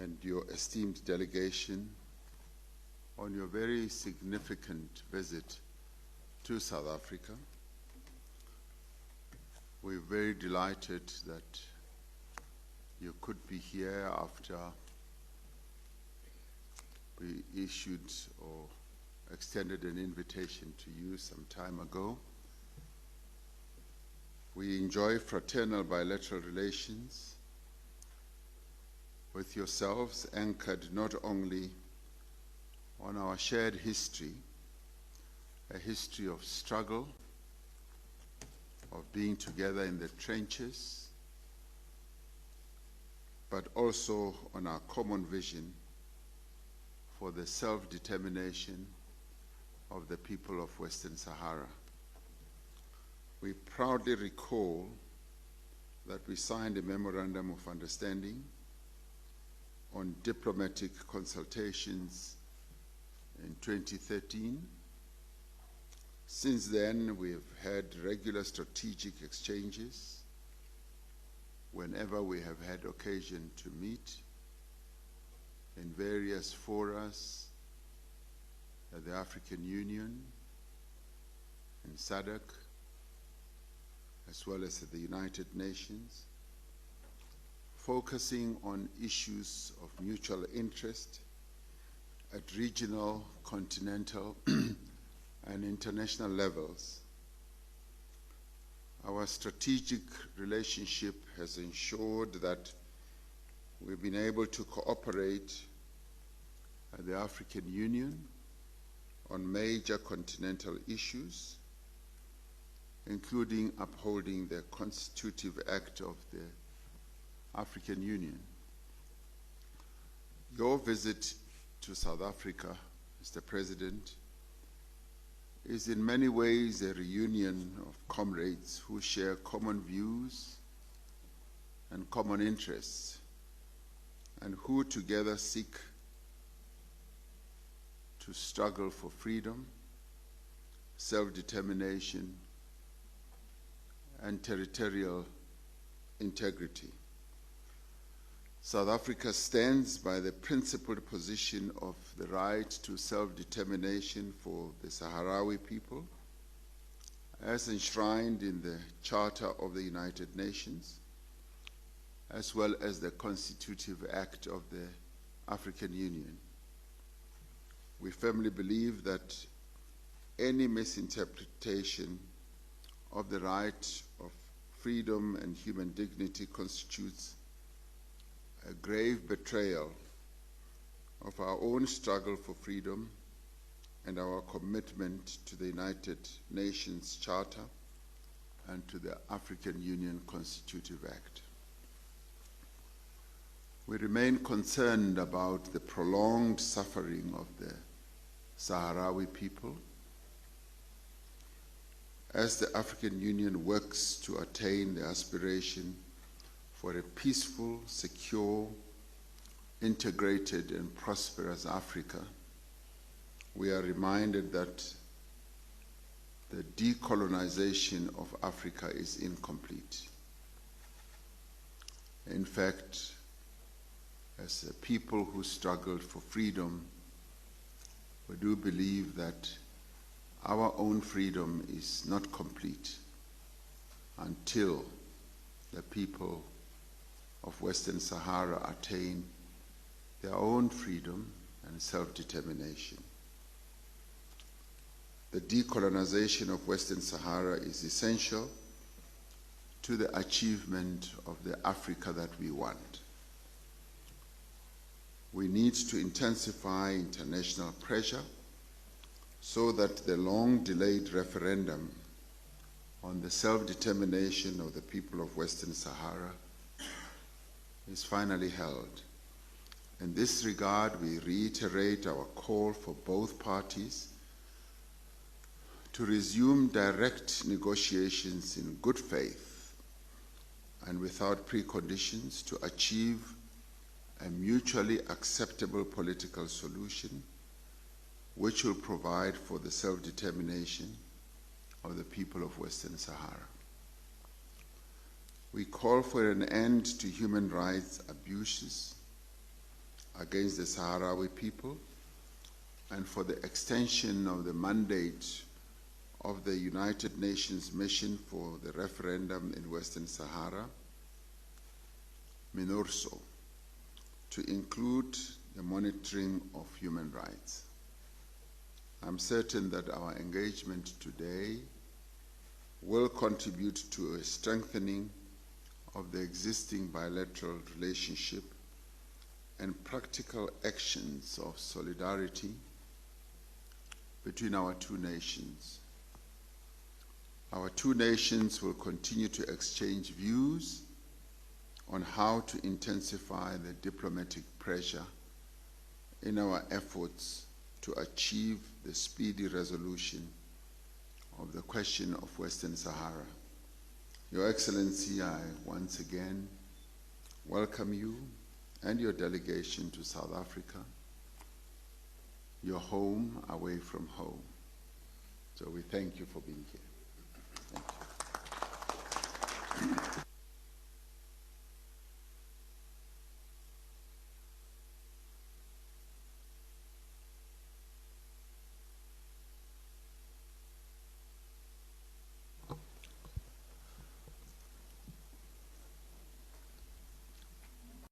and your esteemed delegation on your very significant visit to South Africa. We're very delighted that you could be here after we issued or extended an invitation to you some time ago. We enjoy fraternal bilateral relations with yourselves, anchored not only on our shared history, a history of struggle, of being together in the trenches, but also on our common vision for the self-determination of the people of Western Sahara. We proudly recall that we signed a memorandum of understanding on diplomatic consultations in 2013. Since then, we have had regular strategic exchanges whenever we have had occasion to meet in various forums at the African Union, in SADC, as well as at the United Nations, focusing on issues of mutual interest at regional, continental, and international levels. Our strategic relationship has ensured that we've been able to cooperate at the African Union on major continental issues, including upholding the Constitutive Act of the African Union. Your visit to South Africa, Mr. President, is in many ways a reunion of comrades who share common views and common interests, and who together seek to struggle for freedom, self-determination, and territorial integrity. South Africa stands by the principled position of the right to self-determination for the Sahrawi people, as enshrined in the Charter of the United Nations, as well as the Constitutive Act of the African Union. We firmly believe that any misinterpretation of the right of freedom and human dignity constitutes a grave betrayal of our own struggle for freedom and our commitment to the United Nations Charter and to the African Union Constitutive Act. We remain concerned about the prolonged suffering of the Sahrawi people as the African Union works to attain the aspiration for a peaceful, secure, integrated, and prosperous Africa. We are reminded that the decolonization of Africa is incomplete. In fact, as a people who struggled for freedom, we do believe that our own freedom is not complete until the people of Western Sahara attain their own freedom and self-determination. The decolonization of Western Sahara is essential to the achievement of the Africa that we want. We need to intensify international pressure so that the long-delayed referendum on the self-determination of the people of Western Sahara is finally held. In this regard, we reiterate our call for both parties to resume direct negotiations in good faith and without preconditions to achieve a mutually acceptable political solution which will provide for the self-determination of the people of Western Sahara. We call for an end to human rights abuses against the Sahrawi people, and for the extension of the mandate of the United Nations Mission for the referendum in Western Sahara, MINURSO, to include the monitoring of human rights. I'm certain that our engagement today will contribute to a strengthening of the existing bilateral relationship and practical actions of solidarity between our two nations. Our two nations will continue to exchange views on how to intensify the diplomatic pressure in our efforts to achieve the speedy resolution of the question of Western Sahara. Your Excellency, I once again welcome you and your delegation to South Africa, your home away from home. So we thank you for being here. Thank you.